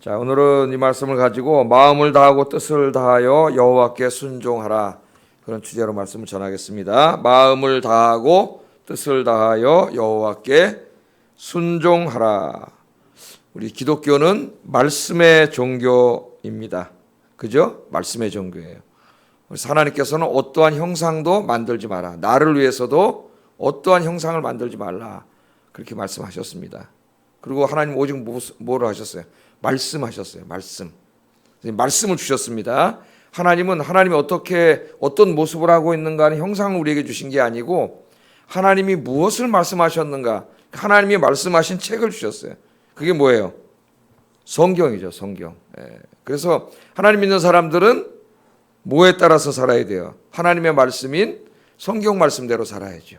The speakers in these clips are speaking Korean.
자, 오늘은 이 말씀을 가지고 마음을 다하고 뜻을 다하여 여호와께 순종하라, 그런 주제로 말씀을 전하겠습니다. 마음을 다하고 뜻을 다하여 여호와께 순종하라. 우리 기독교는 말씀의 종교입니다. 그죠? 말씀의 종교예요. 그래서 하나님께서는 어떠한 형상도 만들지 마라, 나를 위해서도 어떠한 형상을 만들지 말라, 그렇게 말씀하셨습니다. 그리고 하나님 오직 뭐로 하셨어요? 말씀하셨어요. 말씀을 주셨습니다. 하나님은 하나님이 어떤 모습을 하고 있는가 하는 형상을 우리에게 주신 게 아니고 하나님이 무엇을 말씀하셨는가, 하나님이 말씀하신 책을 주셨어요. 그게 뭐예요? 성경이죠. 성경. 그래서 하나님 믿는 사람들은 뭐에 따라서 살아야 돼요? 하나님의 말씀인 성경 말씀대로 살아야죠.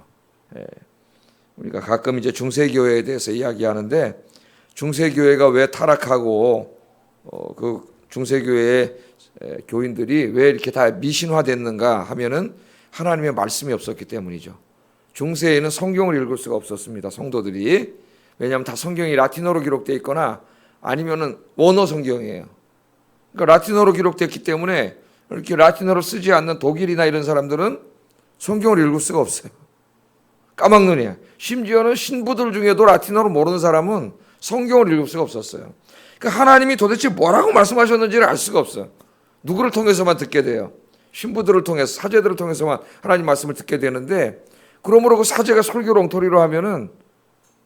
우리가 가끔 이제 중세교회에 대해서 이야기하는데, 중세교회가 왜 타락하고 그 중세교회의 교인들이 왜 이렇게 다 미신화됐는가 하면은 하나님의 말씀이 없었기 때문이죠. 중세에는 성경을 읽을 수가 없었습니다, 성도들이. 왜냐하면 다 성경이 라틴어로 기록되어 있거나 아니면은 원어 성경이에요. 그러니까 라틴어로 기록됐기 때문에 이렇게 라틴어를 쓰지 않는 독일이나 이런 사람들은 성경을 읽을 수가 없어요. 까막눈이야. 심지어는 신부들 중에도 라틴어를 모르는 사람은 성경을 읽을 수가 없었어요. 그러니까 하나님이 도대체 뭐라고 말씀하셨는지를 알 수가 없어요. 누구를 통해서만 듣게 돼요? 신부들을 통해서, 사제들을 통해서만 하나님 말씀을 듣게 되는데, 그러므로 그 사제가 설교를 엉터리로 하면은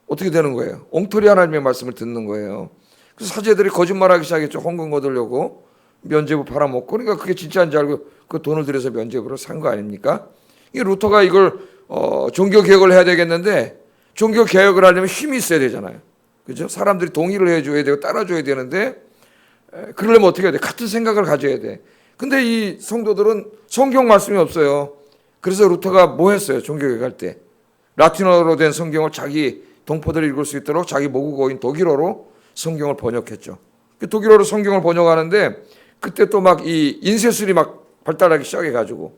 어떻게 되는 거예요? 엉터리 하나님의 말씀을 듣는 거예요. 그래서 사제들이 거짓말하기 시작했죠. 헌금 거두려고 면죄부 팔아먹고. 그러니까 그게 진짜인지 알고 그 돈을 들여서 면죄부를 산 거 아닙니까? 이 루터가 이걸 종교 개혁을 해야 되겠는데, 종교 개혁을 하려면 힘이 있어야 되잖아요. 그죠? 사람들이 동의를 해줘야 되고 따라줘야 되는데, 그러려면 어떻게 해야 돼? 같은 생각을 가져야 돼. 근데 이 성도들은 성경 말씀이 없어요. 그래서 루터가 뭐 했어요? 종교 개혁할 때 라틴어로 된 성경을 자기 동포들이 읽을 수 있도록 자기 모국어인 독일어로 성경을 번역했죠. 독일어로 성경을 번역하는데 그때 또 막 이 인쇄술이 막 발달하기 시작해가지고,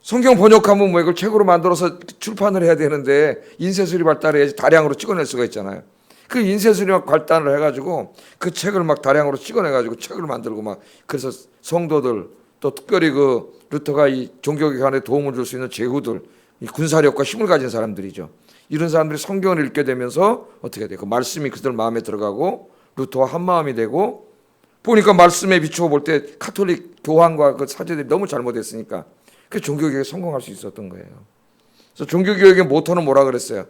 성경 번역하면 뭐 이걸 책으로 만들어서 출판을 해야 되는데 인쇄술이 발달해야지 다량으로 찍어낼 수가 있잖아요. 그 인쇄술이 막 발달을 해가지고 그 책을 막 다량으로 찍어내가지고 책을 만들고 막, 그래서 성도들, 또 특별히 그 루터가 이 종교개혁에 도움을 줄 수 있는 제후들, 이 군사력과 힘을 가진 사람들이죠. 이런 사람들이 성경을 읽게 되면서 어떻게 돼요? 그 말씀이 그들 마음에 들어가고 루터와 한 마음이 되고, 보니까 말씀에 비추어 볼 때 카톨릭 교황과 그 사제들이 너무 잘못했으니까 그 종교개혁에 성공할 수 있었던 거예요. 그래서 종교개혁의 모토는 뭐라 그랬어요?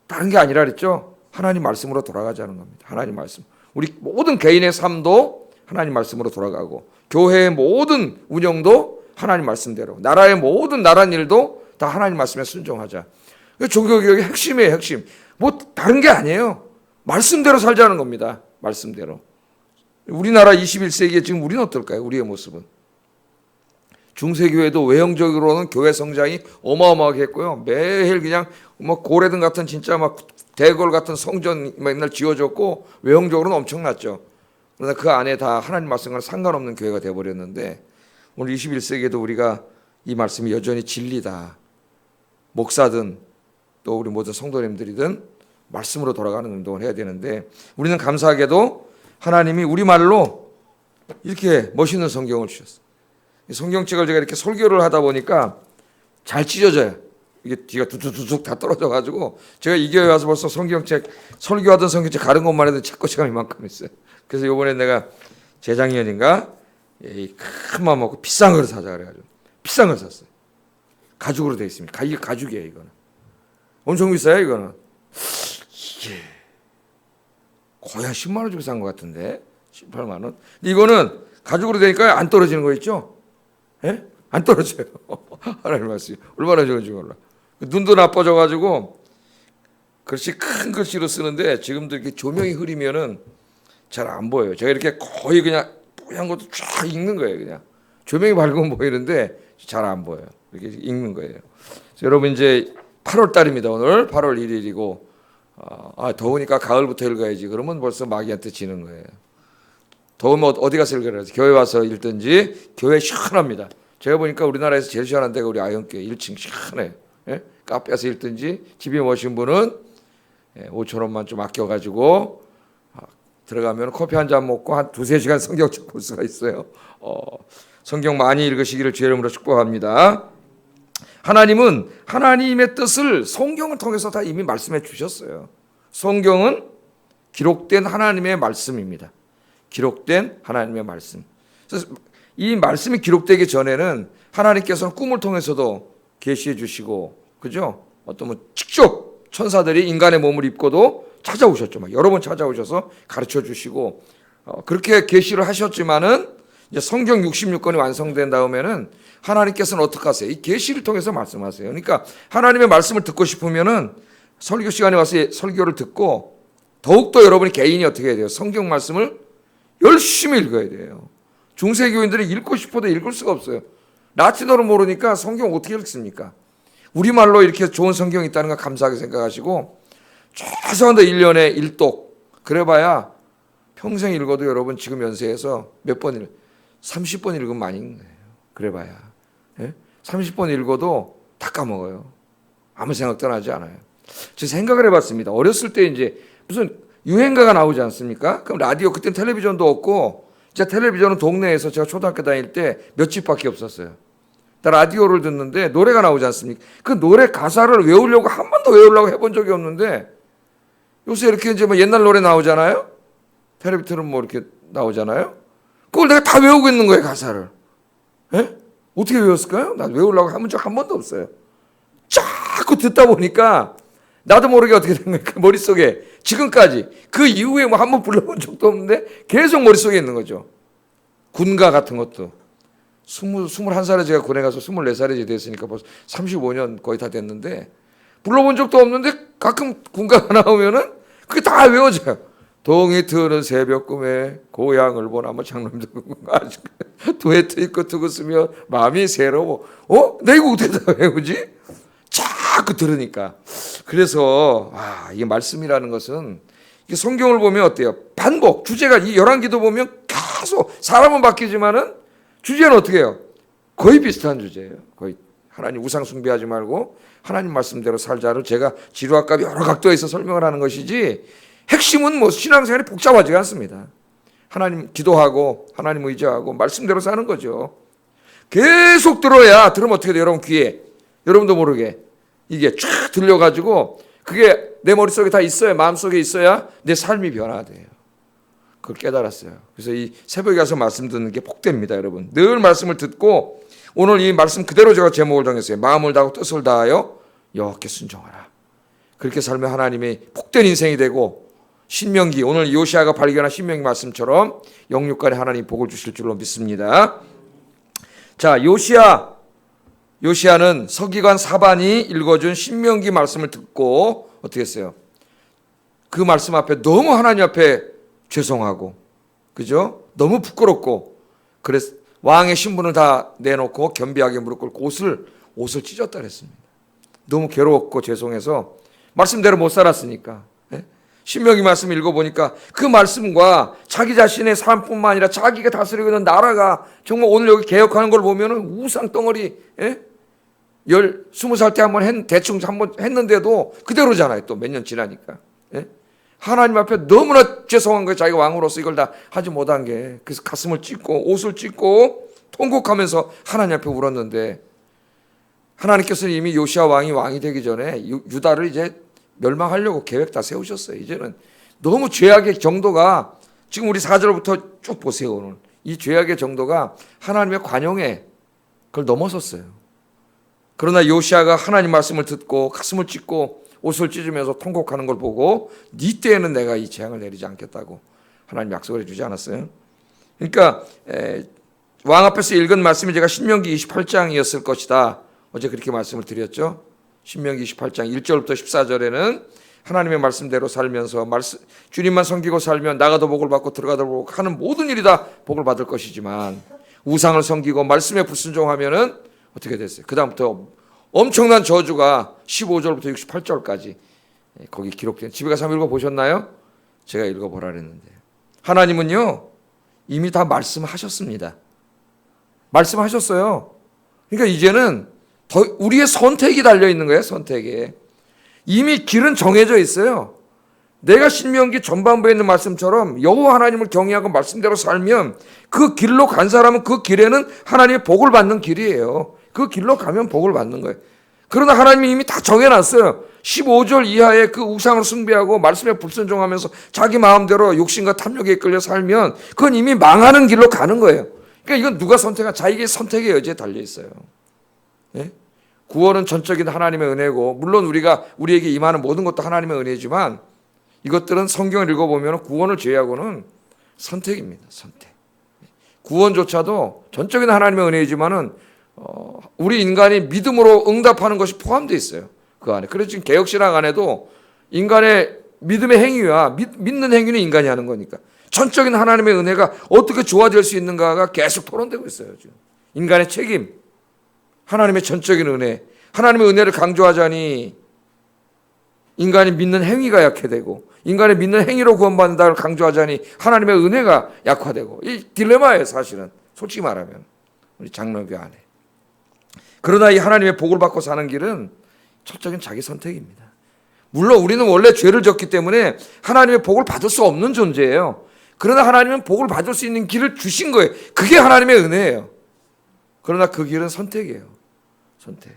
다른 게 아니라 그랬죠. 하나님 말씀으로 돌아가자는 겁니다. 하나님 말씀. 우리 모든 개인의 삶도 하나님 말씀으로 돌아가고, 교회의 모든 운영도 하나님 말씀대로, 나라의 모든 나란 일도 다 하나님 말씀에 순종하자. 종교개혁의 핵심이에요, 핵심. 뭐 다른 게 아니에요. 말씀대로 살자는 겁니다. 말씀대로. 우리나라 21세기에 지금 우리는 어떨까요? 우리의 모습은. 중세교회도 외형적으로는 교회 성장이 어마어마하게 했고요. 매일 그냥 뭐 고래등 같은 진짜 막 대궐 같은 성전 맨날 지어졌고 외형적으로는 엄청났죠. 그러나 그 안에 다 하나님 말씀과는 상관없는 교회가 되어버렸는데, 오늘 21세기에도 우리가 이 말씀이 여전히 진리다, 목사든 또 우리 모든 성도님들이든 말씀으로 돌아가는 운동을 해야 되는데, 우리는 감사하게도 하나님이 우리말로 이렇게 멋있는 성경을 주셨어요. 성경책을 제가 이렇게 설교를 하다 보니까 잘 찢어져요. 이게 뒤가 두둑두둑 다 떨어져가지고, 제가 이 교회 와서 벌써 성경책, 설교하던 성경책 가른 것만 해도 책꽂이가 이만큼 있어요. 그래서 이번에 내가 재작년인가 큰 마음 먹고 비싼 걸 사자 그래가지고 비싼 걸 샀어요. 가죽으로 되어 있습니다. 이게 가죽이에요. 이거는 엄청 비싸요. 이거는 이게 거의 한 10만 원 주고 산 것 같은데, 18만 원. 근데 이거는 가죽으로 되니까 안 떨어지는 거 있죠? 예? 안 떨어져요. 하나님 말씀이 얼마나 좋은지 몰라. 눈도 나빠져가지고 글씨 큰 글씨로 쓰는데 지금도 이렇게 조명이 흐리면은 잘 안 보여요. 제가 이렇게 거의 그냥 뽀얀 것도 쫙 읽는 거예요. 그냥 조명이 밝으면 보이는데 잘 안 보여요. 이렇게 읽는 거예요. 여러분 이제 8월 달입니다. 오늘 8월 1일이고 더우니까 가을부터 읽어야지. 그러면 벌써 마귀한테 지는 거예요. 더우면 어디 가서 읽어야지? 교회 와서 읽든지. 교회 시원합니다. 제가 보니까 우리나라에서 제일 시원한 데가 우리 아영교회 1층 시원해요. 예? 카페에서 읽든지, 집에 오신 분은 5천 원만 좀 아껴가지고 들어가면 커피 한 잔 먹고 한 두세 시간 성경책 볼 수가 있어요. 성경 많이 읽으시기를 주의 이름으로 축복합니다. 하나님은 하나님의 뜻을 성경을 통해서 다 이미 말씀해 주셨어요. 성경은 기록된 하나님의 말씀입니다. 기록된 하나님의 말씀. 그래서 이 말씀이 기록되기 전에는 하나님께서는 꿈을 통해서도 계시해 주시고, 그죠? 어떤 직접 천사들이 인간의 몸을 입고도 찾아오셨죠. 막 여러 번 찾아오셔서 가르쳐 주시고, 그렇게 계시를 하셨지만은 이제 성경 66권이 완성된 다음에는 하나님께서는 어떻게 하세요? 이 계시를 통해서 말씀하세요. 그러니까 하나님의 말씀을 듣고 싶으면은 설교 시간에 와서 설교를 듣고, 더욱더 여러분이 개인이 어떻게 해야 돼요? 성경 말씀을 열심히 읽어야 돼요. 중세교인들이 읽고 싶어도 읽을 수가 없어요. 라틴어를 모르니까 성경 어떻게 읽습니까? 우리말로 이렇게 좋은 성경이 있다는 걸 감사하게 생각하시고, 최소한도 1년에 1독, 그래봐야 평생 읽어도 여러분 지금 연세에서 몇 번 30번 읽으면 많이 읽는 거예요. 그래봐야. 30번 읽어도 다 까먹어요. 아무 생각도 나지 않아요. 제가 생각을 해봤습니다. 어렸을 때 이제 무슨 유행가가 나오지 않습니까? 그럼 라디오, 그때는 텔레비전도 없고, 진짜 텔레비전은 동네에서 제가 초등학교 다닐 때 몇 집밖에 없었어요. 라디오를 듣는데 노래가 나오지 않습니까? 그 노래 가사를 외우려고 한 번도 외우려고 해본 적이 없는데, 요새 이렇게 이제 뭐 옛날 노래 나오잖아요? 텔레비전은 뭐 이렇게 나오잖아요? 그걸 내가 다 외우고 있는 거예요, 가사를. 어떻게 외웠을까요? 나 외우려고 해본 적 한 번도 없어요. 자꾸 듣다 보니까 나도 모르게 어떻게 된 거예요. 그 머릿속에 지금까지 그 이후에 뭐 한 번 불러본 적도 없는데 계속 머릿속에 있는 거죠. 군가 같은 것도 21살에 제가 군에 가서 24살이 됐으니까 벌써 35년 거의 다 됐는데 불러본 적도 없는데 가끔 군가가 나오면은 그게 다 외워져요. 동이 트는 새벽 꿈에 고향을 보나 뭐 장남도 두에트 입고 두고 쓰며 마음이 새로워. 내 이거 어떻게 다 외우지? 자꾸 들으니까. 그래서 이게 말씀이라는 것은 이게 성경을 보면 어때요? 반복, 주제가 이 열왕기도 보면 계속 사람은 바뀌지만은 주제는 어떻게 해요? 거의 비슷한 주제예요. 거의 하나님 우상 숭배하지 말고 하나님 말씀대로 살자를 제가 지루학과 여러 각도에서 설명을 하는 것이지 핵심은 뭐 신앙생활이 복잡하지가 않습니다. 하나님 기도하고 하나님 의지하고 말씀대로 사는 거죠. 계속 들으면 어떻게 돼요? 여러분 귀에 여러분도 모르게 이게 쫙 들려가지고 그게 내 머릿속에 다 있어야 마음속에 있어야 내 삶이 변화돼요. 그걸 깨달았어요. 그래서 이 새벽에 가서 말씀 듣는 게 복됩니다. 여러분 늘 말씀을 듣고 오늘 이 말씀 그대로 제가 제목을 정했어요. 마음을 다하고 뜻을 다하여 여호와께 순종하라. 그렇게 살면 하나님이 복된 인생이 되고 신명기 오늘 요시아가 발견한 신명기 말씀처럼 영육간에 하나님 복을 주실 줄로 믿습니다. 자, 요시아는 서기관 사반이 읽어준 신명기 말씀을 듣고 어떻게 했어요? 그 말씀 앞에 너무 하나님 앞에 죄송하고, 그죠? 너무 부끄럽고, 그래서 왕의 신분을 다 내놓고 겸비하게 무릎 꿇고 옷을 찢었다 그랬습니다. 너무 괴로웠고 죄송해서 말씀대로 못 살았으니까. 신명기 말씀 읽어보니까 그 말씀과 자기 자신의 삶뿐만 아니라 자기가 다스리고 있는 나라가 정말 오늘 여기 개혁하는 걸 보면은 우상 덩어리 20살 때 대충 한번 했는데도 그대로잖아요. 또 몇 년 지나니까. 하나님 앞에 너무나 죄송한 거예요. 자기가 왕으로서 이걸 다 하지 못한 게. 그래서 가슴을 찢고 옷을 찢고 통곡하면서 하나님 앞에 울었는데 하나님께서는 이미 요시아 왕이 되기 전에 유다를 이제 멸망하려고 계획 다 세우셨어요. 이제는 너무 죄악의 정도가 지금 우리 4절부터 쭉 보세요. 오늘 이 죄악의 정도가 하나님의 관용에 그걸 넘어섰어요. 그러나 요시아가 하나님 말씀을 듣고 가슴을 찢고 옷을 찢으면서 통곡하는 걸 보고 네 때에는 내가 이 재앙을 내리지 않겠다고 하나님 약속을 해주지 않았어요. 그러니까 왕 앞에서 읽은 말씀이 제가 신명기 28장이었을 것이다. 어제 그렇게 말씀을 드렸죠. 신명기 28장 1절부터 14절에는 하나님의 말씀대로 살면서 주님만 섬기고 살면 나가도 복을 받고 들어가도 복을 하는 모든 일이 다 복을 받을 것이지만 우상을 섬기고 말씀에 불순종하면은 어떻게 됐어요? 그 다음부터 엄청난 저주가 15절부터 68절까지 거기 기록된 집에 가서 한번 읽어보셨나요? 제가 읽어보라 그랬는데 하나님은요 이미 다 말씀하셨습니다. 말씀하셨어요. 그러니까 이제는 우리의 선택이 달려있는 거예요. 선택에 이미 길은 정해져 있어요. 내가 신명기 전반부에 있는 말씀처럼 여호와 하나님을 경외하고 말씀대로 살면 그 길로 간 사람은 그 길에는 하나님의 복을 받는 길이에요. 그 길로 가면 복을 받는 거예요. 그러나 하나님이 이미 다 정해놨어요. 15절 이하의 그 우상을 숭배하고 말씀에 불순종하면서 자기 마음대로 욕심과 탐욕에 이끌려 살면 그건 이미 망하는 길로 가는 거예요. 그러니까 이건 누가 선택한 자기의 선택의 여지에 달려 있어요. 예? 구원은 전적인 하나님의 은혜고 물론 우리에게 임하는 모든 것도 하나님의 은혜지만 이것들은 성경을 읽어보면 구원을 제외하고는 선택입니다. 선택. 구원조차도 전적인 하나님의 은혜이지만은 우리 인간이 믿음으로 응답하는 것이 포함되어 있어요. 그 안에. 그래서 지금 개혁신학 안에도 인간의 믿음의 행위와 믿는 행위는 인간이 하는 거니까 전적인 하나님의 은혜가 어떻게 조화될 수 있는가가 계속 토론되고 있어요. 지금. 인간의 책임, 하나님의 전적인 은혜, 하나님의 은혜를 강조하자니 인간이 믿는 행위가 약해되고 인간의 믿는 행위로 구원받는다를 강조하자니 하나님의 은혜가 약화되고 이 딜레마예요. 사실은 솔직히 말하면 우리 장로교 안에. 그러나 이 하나님의 복을 받고 사는 길은 철저히 자기 선택입니다. 물론 우리는 원래 죄를 졌기 때문에 하나님의 복을 받을 수 없는 존재예요. 그러나 하나님은 복을 받을 수 있는 길을 주신 거예요. 그게 하나님의 은혜예요. 그러나 그 길은 선택이에요. 선택.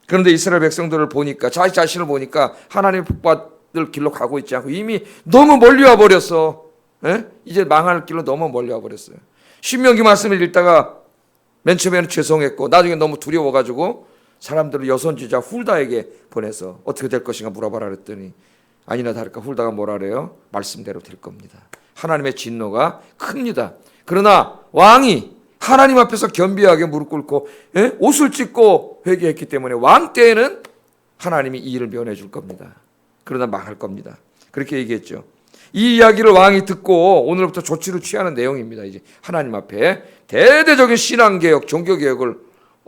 그런데 이스라엘 백성들을 보니까 자기 자신을 보니까 하나님의 복 받을 길로 가고 있지 않고 이미 너무 멀리 와버렸어. 예? 이제 망할 길로 너무 멀리 와버렸어요. 신명기 말씀을 읽다가 맨 처음에는 죄송했고 나중에 너무 두려워가지고 사람들을 여선지자 훌다에게 보내서 어떻게 될 것인가 물어봐라 그랬더니 아니나 다를까 훌다가 뭐라 그래요? 말씀대로 될 겁니다. 하나님의 진노가 큽니다. 그러나 왕이 하나님 앞에서 겸비하게 무릎 꿇고 옷을 찢고 회개했기 때문에 왕 때에는 하나님이 이 일을 면해 줄 겁니다. 그러나 망할 겁니다. 그렇게 얘기했죠. 이 이야기를 왕이 듣고 오늘부터 조치를 취하는 내용입니다. 이제 하나님 앞에 대대적인 신앙개혁, 종교개혁을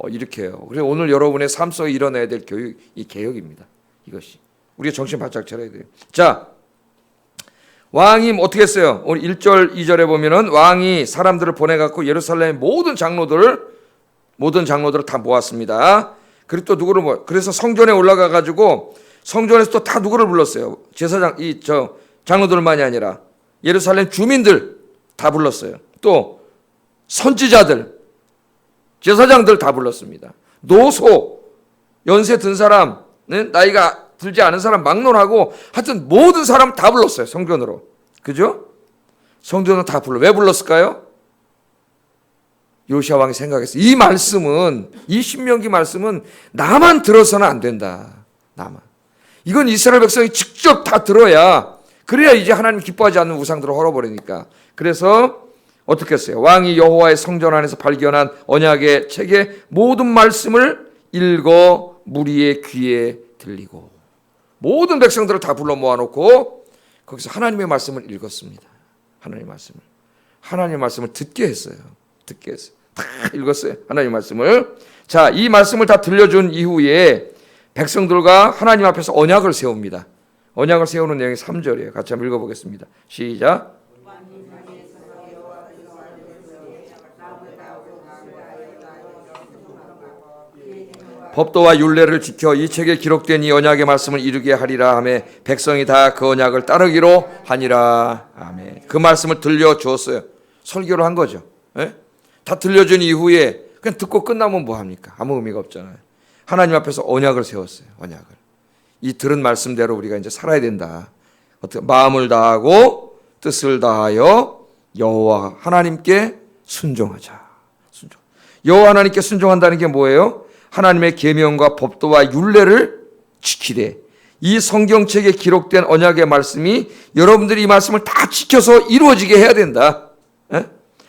일으켜요. 그래서 오늘 여러분의 삶 속에 일어나야 될 교육, 이 개혁입니다. 이것이. 우리가 정신 바짝 차려야 돼요. 자, 왕이 어떻게 했어요? 오늘 1절, 2절에 보면은 왕이 사람들을 보내갖고 예루살렘의 모든 장로들을 다 모았습니다. 그리고 또 누구를 그래서 성전에 올라가가지고 성전에서 또 다 누구를 불렀어요? 제사장, 장로들만이 아니라 예루살렘 주민들 다 불렀어요. 또 선지자들, 제사장들 다 불렀습니다. 노소, 연세 든 사람, 나이가 들지 않은 사람 막론하고 하여튼 모든 사람 다 불렀어요. 성전으로. 그죠? 성전으로 다 불러. 왜 불렀을까요? 요시야 왕이 생각했어요. 이 말씀은, 이 신명기 말씀은 나만 들어서는 안 된다. 나만. 이건 이스라엘 백성이 직접 다 들어야 그래야 이제 하나님 기뻐하지 않는 우상들을 헐어버리니까. 그래서 어떻게 했어요? 왕이 여호와의 성전 안에서 발견한 언약의 책의 모든 말씀을 읽어 무리의 귀에 들리고 모든 백성들을 다 불러 모아놓고 거기서 하나님의 말씀을 읽었습니다. 하나님의 말씀을 듣게 했어요. 다 읽었어요. 하나님의 말씀을. 자, 이 말씀을 다 들려준 이후에 백성들과 하나님 앞에서 언약을 세웁니다. 언약을 세우는 내용이 3절이에요. 같이 한번 읽어보겠습니다. 시작. 법도와 율례를 지켜 이 책에 기록된 이 언약의 말씀을 이루게 하리라 하며 백성이 다 그 언약을 따르기로 하니라. 아멘. 그 말씀을 들려주었어요. 설교를 한 거죠. 예? 다 들려준 이후에 그냥 듣고 끝나면 뭐합니까? 아무 의미가 없잖아요. 하나님 앞에서 언약을 세웠어요. 언약을. 이 들은 말씀대로 우리가 이제 살아야 된다. 어떻게 마음을 다하고 뜻을 다하여 여호와 하나님께 순종하자. 여호와 하나님께 순종한다는 게 뭐예요? 하나님의 계명과 법도와 율례를 지키되 이 성경책에 기록된 언약의 말씀이 여러분들이 이 말씀을 다 지켜서 이루어지게 해야 된다. 에?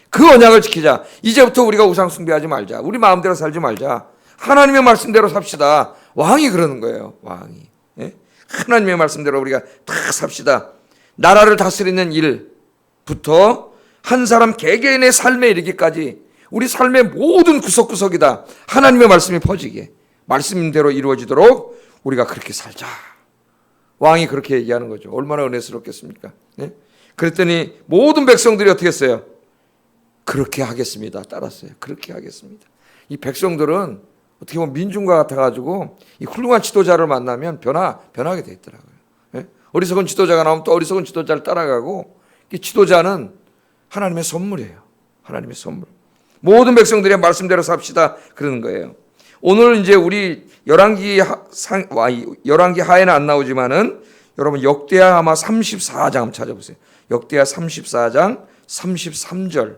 그 언약을 지키자. 이제부터 우리가 우상 숭배하지 말자. 우리 마음대로 살지 말자. 하나님의 말씀대로 삽시다. 왕이 그러는 거예요. 왕이. 에? 하나님의 말씀대로 우리가 다 삽시다. 나라를 다스리는 일부터 한 사람 개개인의 삶에 이르기까지 우리 삶의 모든 구석구석이다. 하나님의 말씀이 퍼지게 말씀대로 이루어지도록 우리가 그렇게 살자. 왕이 그렇게 얘기하는 거죠. 얼마나 은혜스럽겠습니까? 네? 그랬더니 모든 백성들이 어떻게 했어요? 그렇게 하겠습니다. 따랐어요. 그렇게 하겠습니다. 이 백성들은 어떻게 보면 민중과 같아가지고 이 훌륭한 지도자를 만나면 변하게 돼 있더라고요. 네? 어리석은 지도자가 나오면 또 어리석은 지도자를 따라가고, 이 지도자는 하나님의 선물이에요. 하나님의 선물. 모든 백성들의 말씀대로 삽시다 그러는 거예요. 오늘 이제 우리 열왕기 하에는 안 나오지만은 여러분 역대하 아마 34장 한번 찾아보세요. 역대하 34장 33절.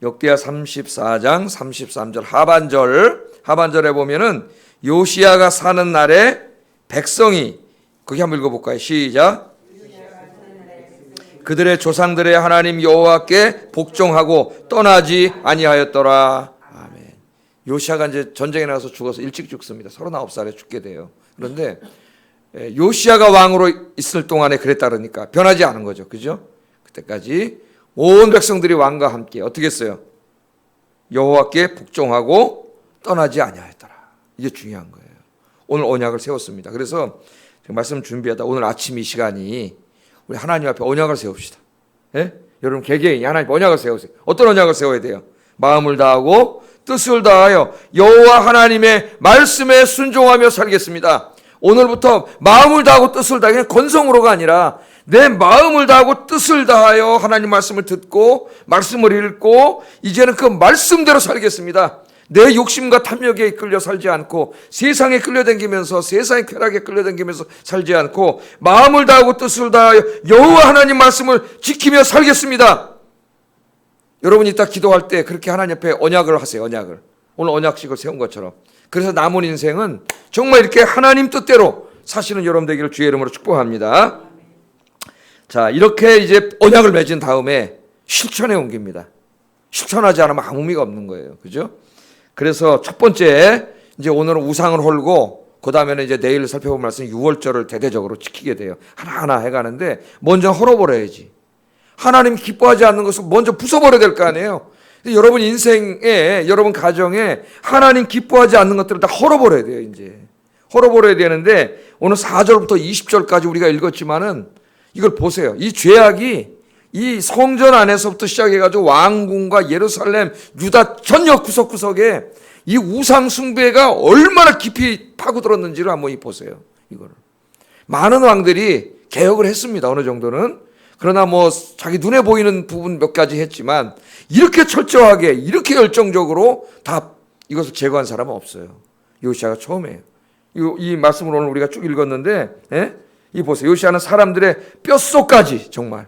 역대하 34장 33절 하반절에 보면은 요시야가 사는 날에 백성이, 거기 한번 읽어볼까요? 시작. 그들의 조상들의 하나님 여호와께 복종하고 떠나지 아니하였더라. 아멘. 요시야가 이제 전쟁에 나가서 죽어서 일찍 죽습니다. 39살에 죽게 돼요. 그런데 요시야가 왕으로 있을 동안에 그랬다 그러니까 변하지 않은 거죠. 그죠? 그때까지 온 백성들이 왕과 함께 어떻게 했어요? 여호와께 복종하고 떠나지 아니하였더라. 이게 중요한 거예요. 오늘 언약을 세웠습니다. 그래서 말씀 준비하다 오늘 아침 이 시간이 우리 하나님 앞에 언약을 세웁시다. 예? 여러분 개개인이 하나님 언약을 세우세요. 어떤 언약을 세워야 돼요? 마음을 다하고 뜻을 다하여 여호와 하나님의 말씀에 순종하며 살겠습니다. 오늘부터 마음을 다하고 뜻을 다하여 그냥 건성으로가 아니라 내 마음을 다하고 뜻을 다하여 하나님 말씀을 듣고 말씀을 읽고 이제는 그 말씀대로 살겠습니다. 내 욕심과 탐욕에 이끌려 살지 않고 세상에 끌려다니면서 세상의 쾌락에 끌려다니면서 살지 않고 마음을 다하고 뜻을 다하여 여호와 하나님 말씀을 지키며 살겠습니다. 여러분이 이따 기도할 때 그렇게 하나님 앞에 언약을 하세요. 언약을. 오늘 언약식을 세운 것처럼. 그래서 남은 인생은 정말 이렇게 하나님 뜻대로 사시는 여러분 되기를 주의 이름으로 축복합니다. 자, 이렇게 이제 언약을 맺은 다음에 실천에 옮깁니다. 실천하지 않으면 아무 의미가 없는 거예요. 그죠? 그래서 첫 번째, 이제 오늘은 우상을 홀고, 그 다음에는 이제 내일 살펴볼 말씀 6월절을 대대적으로 지키게 돼요. 하나하나 해가는데, 먼저 헐어버려야지. 하나님 기뻐하지 않는 것을 먼저 부숴버려야 될 거 아니에요. 여러분 인생에, 여러분 가정에 하나님 기뻐하지 않는 것들을 다 헐어버려야 돼요, 이제. 헐어버려야 되는데, 오늘 4절부터 20절까지 우리가 읽었지만은, 이걸 보세요. 이 죄악이 이 성전 안에서부터 시작해가지고 왕궁과 예루살렘, 유다 전역 구석구석에 이 우상 숭배가 얼마나 깊이 파고들었는지를 한번 보세요. 이거를 많은 왕들이 개혁을 했습니다. 어느 정도는. 그러나 뭐 자기 눈에 보이는 부분 몇 가지 했지만 이렇게 철저하게 이렇게 열정적으로 다 이것을 제거한 사람은 없어요. 요시야가 처음이에요. 이 말씀을 오늘 우리가 쭉 읽었는데, 이 보세요. 요시야는 사람들의 뼛속까지 정말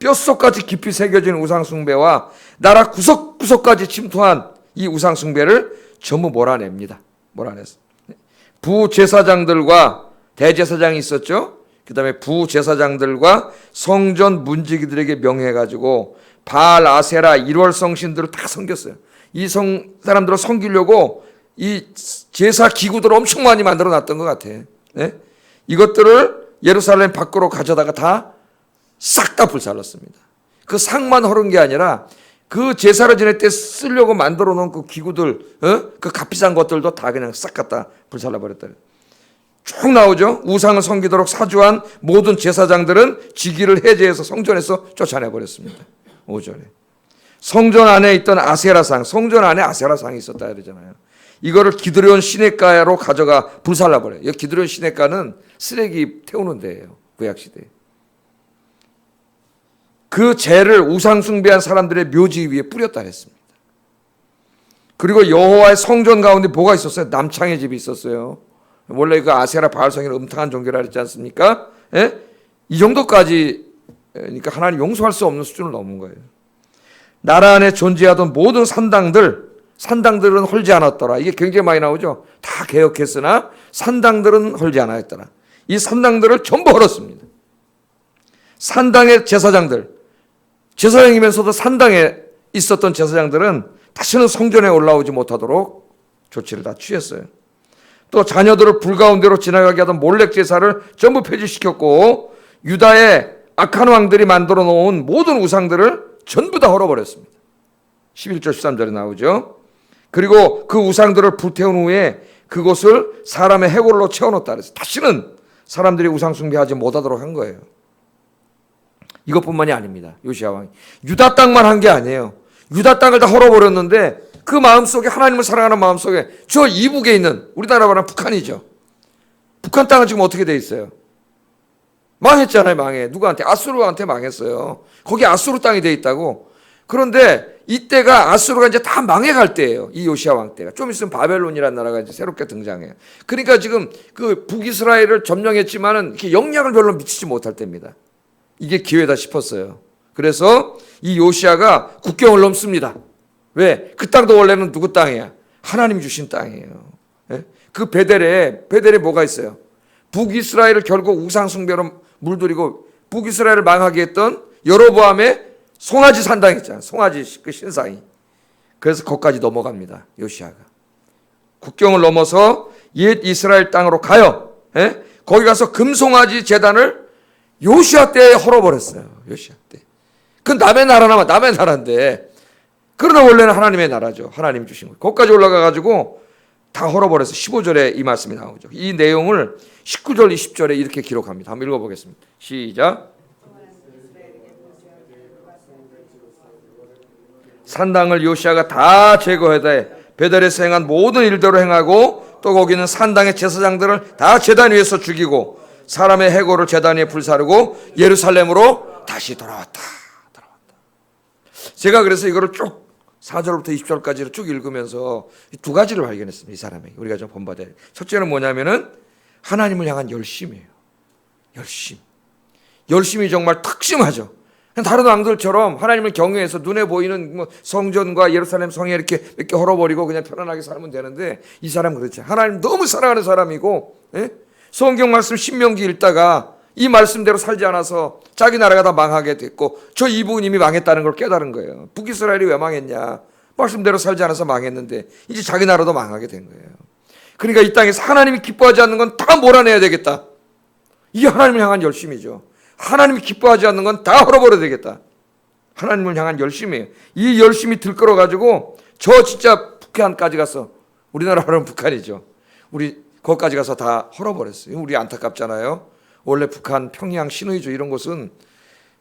뼛속까지 깊이 새겨진 우상숭배와 나라 구석구석까지 침투한 이 우상숭배를 전부 몰아냅니다. 몰아냈어. 부제사장들과 대제사장이 있었죠. 그 다음에 부제사장들과 성전 문지기들에게 명해가지고 바알, 아세라, 일월성신들을 다 섬겼어요. 이 사람들을 섬기려고 이 제사 기구들을 엄청 많이 만들어 놨던 것 같아. 이것들을 예루살렘 밖으로 가져다가 다 싹 다 불살랐습니다. 그 상만 허른 게 아니라 그 제사를 지낼 때 쓰려고 만들어 놓은 그 기구들, 그 값비싼 것들도 다 그냥 싹 갖다 불살라 버렸다. 쭉 나오죠. 우상을 섬기도록 사주한 모든 제사장들은 직위를 해제해서 성전에서 쫓아내 버렸습니다. 5절에. 성전 안에 있던 아세라상, 성전 안에 아세라상이 있었다 그러잖아요. 이거를 기드론 시내가로 가져가 불살라 버려요. 이 기드론 시내가는 쓰레기 태우는 데예요. 구약시대에. 그 죄를 우상숭배한 사람들의 묘지 위에 뿌렸다 했습니다. 그리고 여호와의 성전 가운데 뭐가 있었어요? 남창의 집이 있었어요. 원래 그 아세라 바알성이는 음탕한 종교라 그랬지 않습니까? 이 정도까지, 그러니까 하나님 용서할 수 없는 수준을 넘은 거예요. 나라 안에 존재하던 모든 산당들은 헐지 않았더라. 이게 굉장히 많이 나오죠. 다 개혁했으나 산당들은 헐지 않았더라. 이 산당들을 전부 헐었습니다. 산당의 제사장이면서도 산당에 있었던 제사장들은 다시는 성전에 올라오지 못하도록 조치를 다 취했어요. 또 자녀들을 불 가운데로 지나가게 하던 몰렉 제사를 전부 폐지시켰고 유다의 악한 왕들이 만들어 놓은 모든 우상들을 전부 다 헐어버렸습니다. 11절 13절에 나오죠. 그리고 그 우상들을 불태운 후에 그곳을 사람의 해골로 채워놓았다 그래서 다시는 사람들이 우상 숭배하지 못하도록 한 거예요. 이것뿐만이 아닙니다. 요시야 왕이 유다 땅만 한 게 아니에요. 유다 땅을 다 헐어버렸는데 그 마음속에, 하나님을 사랑하는 마음속에 저 이북에 있는, 우리나라 말하면 북한이죠. 북한 땅은 지금 어떻게 돼 있어요? 망했잖아요. 망해. 누구한테? 아수르한테 망했어요. 거기 아수르 땅이 돼 있다고. 그런데 이때가 아수르가 이제 다 망해갈 때예요. 이 요시야 왕 때가. 좀 있으면 바벨론이라는 나라가 이제 새롭게 등장해요. 그러니까 지금 그 북이스라엘을 점령했지만은 이렇게 영향을 별로 미치지 못할 때입니다. 이게 기회다 싶었어요. 그래서 이 요시야가 국경을 넘습니다. 왜? 그 땅도 원래는 누구 땅이야? 하나님 주신 땅이에요. 예? 그 베델에 뭐가 있어요? 북이스라엘을 결국 우상 숭배로 물들이고 북이스라엘을 망하게 했던 여로보암의 송아지 산당 있잖아요. 송아지 그 신상이. 그래서 거기까지 넘어갑니다. 요시야가. 국경을 넘어서 옛 이스라엘 땅으로 가요. 예? 거기 가서 금송아지 제단을 요시야 때에 헐어버렸어요. 요시야 때. 그 남의 나라인데. 그러나 원래는 하나님의 나라죠. 하나님 주신 거예요. 거기까지 올라가가지고 다 헐어버려서 15절에 이 말씀이 나오죠. 이 내용을 19절, 20절에 이렇게 기록합니다. 한번 읽어보겠습니다. 시작. 산당을 요시야가 다 제거하되 베델에서 행한 모든 일대로 행하고 또 거기는 산당의 제사장들을 다 제단 위에서 죽이고 사람의 해골을 제단 위에 불사르고 예루살렘으로 다시 돌아왔다. 제가 그래서 이거를 쭉 4절부터 20절까지를 쭉 읽으면서 두 가지를 발견했습니다. 이 사람에게 우리가 좀 본받아야 돼요. 첫째는 뭐냐면은 하나님을 향한 열심이에요. 열심이 정말 특심하죠. 다른 왕들처럼 하나님을 경외해서 눈에 보이는 뭐 성전과 예루살렘 성에 이렇게 몇 개 헐어버리고 그냥 편안하게 살면 되는데 이 사람은 그렇지. 하나님 너무 사랑하는 사람이고, 예? 성경 말씀 신명기 읽다가 이 말씀대로 살지 않아서 자기 나라가 다 망하게 됐고 저 이북은 이미 망했다는 걸 깨달은 거예요. 북이스라엘이 왜 망했냐? 말씀대로 살지 않아서 망했는데 이제 자기 나라도 망하게 된 거예요. 그러니까 이 땅에서 하나님이 기뻐하지 않는 건 다 몰아내야 되겠다. 이게 하나님을 향한 열심이죠. 하나님이 기뻐하지 않는 건 다 헐어버려야 되겠다. 하나님을 향한 열심이에요. 이 열심이 들끓어가지고 저 진짜 북한까지 가서, 우리나라로는 북한이죠. 우리 거기까지 가서 다 헐어버렸어요. 우리 안타깝잖아요. 원래 북한, 평양, 신의주 이런 곳은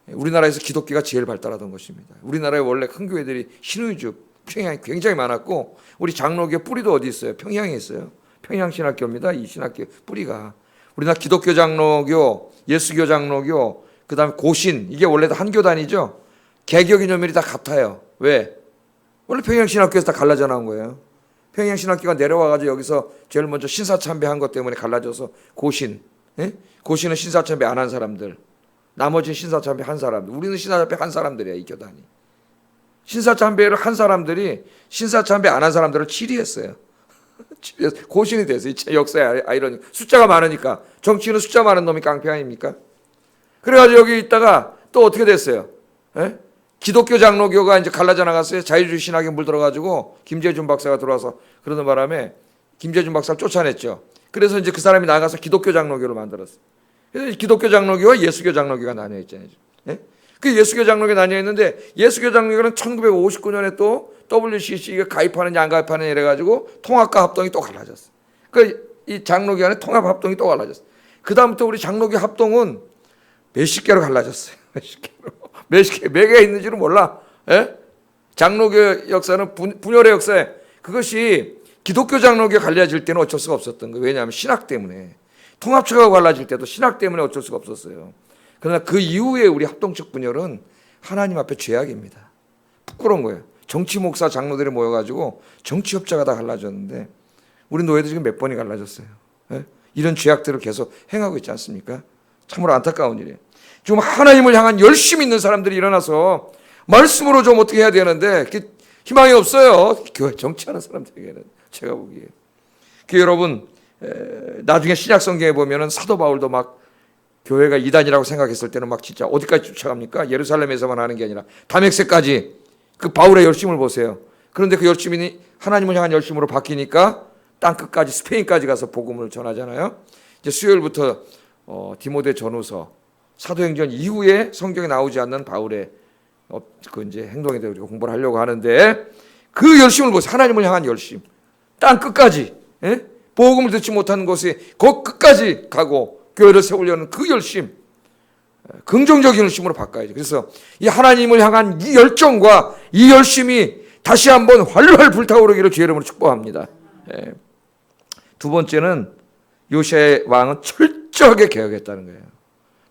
우리나라에서 기독교가 제일 발달하던 것입니다. 우리나라에 원래 큰 교회들이 신의주, 평양이 굉장히 많았고 우리 장로교 뿌리도 어디 있어요? 평양에 있어요. 평양신학교입니다. 이 신학교 뿌리가. 우리나라 기독교 장로교, 예수교 장로교, 그 다음에 고신, 이게 원래 다 한 교단이죠. 개교 기념일이 다 같아요. 왜? 원래 평양신학교에서 다 갈라져 나온 거예요. 평양신학교가 내려와가지고 여기서 제일 먼저 신사참배한 것 때문에 갈라져서 고신, 예? 고신은 신사참배 안 한 사람들, 나머지는 신사참배 한 사람들, 우리는 신사참배 한 사람들이야. 이 교단이. 신사참배를 한 사람들이 신사참배 안 한 사람들을 치리했어요. 고신이 됐어요. 역사의 아이러니. 숫자가 많으니까. 정치인은 숫자 많은 놈이 깡패 아닙니까? 그래가지고 여기 있다가 또 어떻게 됐어요? 예? 기독교 장로교가 이제 갈라져 나갔어요. 자유주의 신학에 물들어가지고 김재준 박사가 들어와서 그러는 바람에 김재준 박사를 쫓아냈죠. 그래서 이제 그 사람이 나가서 기독교 장로교를 만들었어요. 그래서 기독교 장로교와 예수교 장로교가 나뉘어 있잖아요. 예? 그 예수교 장로교 나뉘어 있는데 예수교 장로교는 1959년에 또 WCC가 가입하느냐 안 가입하느냐 이래가지고 통합과 합동이 또 갈라졌어. 이 장로교 안에 통합 합동이 또 갈라졌어. 그 다음부터 우리 장로교 합동은 몇십 개로 갈라졌어요. 몇십 개가 있는지는 몰라. 예? 장로교 역사는 분열의 역사에 그것이 기독교 장로교 갈라질 때는 어쩔 수가 없었던 거예요. 왜냐하면 신학 때문에. 통합처가 갈라질 때도 신학 때문에 어쩔 수가 없었어요. 그러나 그 이후에 우리 합동적 분열은 하나님 앞에 죄악입니다. 부끄러운 거예요. 정치 목사 장로들이 모여가지고 정치 협자가 다 갈라졌는데 우리 노예도 지금 몇 번이 갈라졌어요. 예? 이런 죄악들을 계속 행하고 있지 않습니까? 참으로 안타까운 일이에요. 지금 하나님을 향한 열심히 있는 사람들이 일어나서 말씀으로 좀 어떻게 해야 되는데 희망이 없어요. 교회 정치하는 사람들에게는 제가 보기에. 여러분 나중에 신약 성경에 보면은 사도 바울도 막 교회가 이단이라고 생각했을 때는 막 진짜 어디까지 쫓아갑니까? 예루살렘에서만 하는 게 아니라 다메섹까지 그 바울의 열심을 보세요. 그런데 그 열심이 하나님을 향한 열심으로 바뀌니까 땅 끝까지 스페인까지 가서 복음을 전하잖아요. 이제 수요일부터 디모데 전후서 사도행전 이후에 성경에 나오지 않는 바울의 그 이제 행동에 대해 우리가 공부를 하려고 하는데 그 열심을 보세요. 하나님을 향한 열심. 땅 끝까지, 예? 복음을 듣지 못하는 곳에 그 끝까지 가고 교회를 세우려는 그 열심, 긍정적인 열심으로 바꿔야죠. 그래서 이 하나님을 향한 이 열정과 이 열심이 다시 한번 활활 불타오르기를 주의 이름으로 축복합니다. 예. 두 번째는 요시야 왕은 철저하게 개혁했다는 거예요.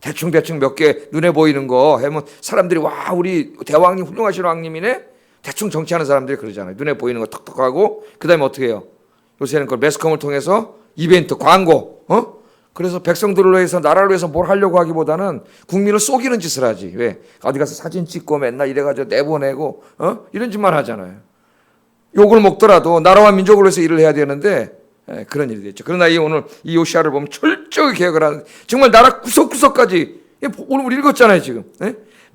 대충 몇 개 눈에 보이는 거 하면 사람들이 와 우리 대왕님 훌륭하신 왕님이네. 대충 정치하는 사람들이 그러잖아요. 눈에 보이는 거 톡톡하고 그다음에 어떻게 해요? 요새는 그걸 매스컴을 통해서 이벤트 광고 그래서 백성들을 위해서 나라를 위해서 뭘 하려고 하기보다는 국민을 속이는 짓을 하지. 왜? 어디 가서 사진 찍고 맨날 이래가지고 내보내고 이런 짓만 하잖아요. 욕을 먹더라도 나라와 민족을 위해서 일을 해야 되는데 그런 일이 됐죠. 그러나 오늘 이 요시야를 보면 철저히 개혁을 하는 정말 나라 구석구석까지 오늘 우리 읽었잖아요 지금.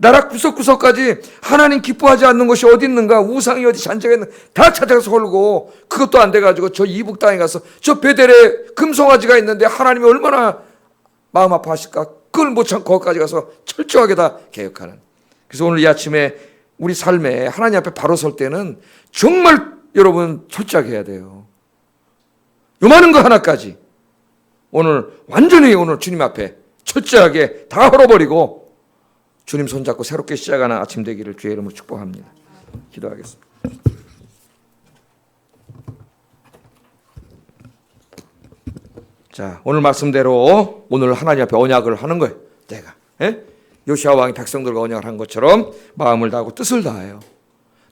나라 구석구석까지 하나님 기뻐하지 않는 것이 어디 있는가 우상이 어디 잔재가 있는가 다 찾아가서 헐고 그것도 안 돼가지고 저 이북 땅에 가서 저 베델에 금송아지가 있는데 하나님이 얼마나 마음 아파하실까 그걸 못 참고 거기까지 가서 철저하게 다 개혁하는. 그래서 오늘 이 아침에 우리 삶에 하나님 앞에 바로 설 때는 정말 여러분 철저하게 해야 돼요. 요만한 거 하나까지 오늘 완전히 오늘 주님 앞에 철저하게 다 헐어버리고 주님 손잡고 새롭게 시작하는 아침 되기를 주의 이름으로 축복합니다. 기도하겠습니다. 자, 오늘 말씀대로 오늘 하나님 앞에 언약을 하는 거예요. 내가 요시야 왕이 백성들과 언약을 한 것처럼 마음을 다하고 뜻을 다하여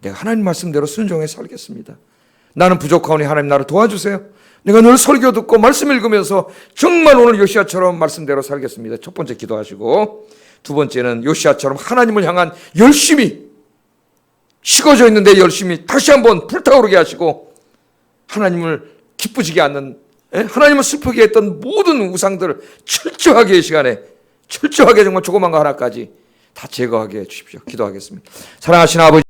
내가 하나님 말씀대로 순종해 살겠습니다. 나는 부족하오니 하나님 나를 도와주세요. 내가 늘 설교 듣고 말씀 읽으면서 정말 오늘 요시야처럼 말씀대로 살겠습니다. 첫 번째 기도하시고 두 번째는 요시야처럼 하나님을 향한 열심히 식어져 있는데 열심히 다시 한번 불타오르게 하시고 하나님을 기쁘시게 않는 하나님을 슬프게 했던 모든 우상들을 철저하게 이 시간에 철저하게 정말 조그만 거 하나까지 다 제거하게 해 주십시오. 기도하겠습니다. 사랑하시는 아버지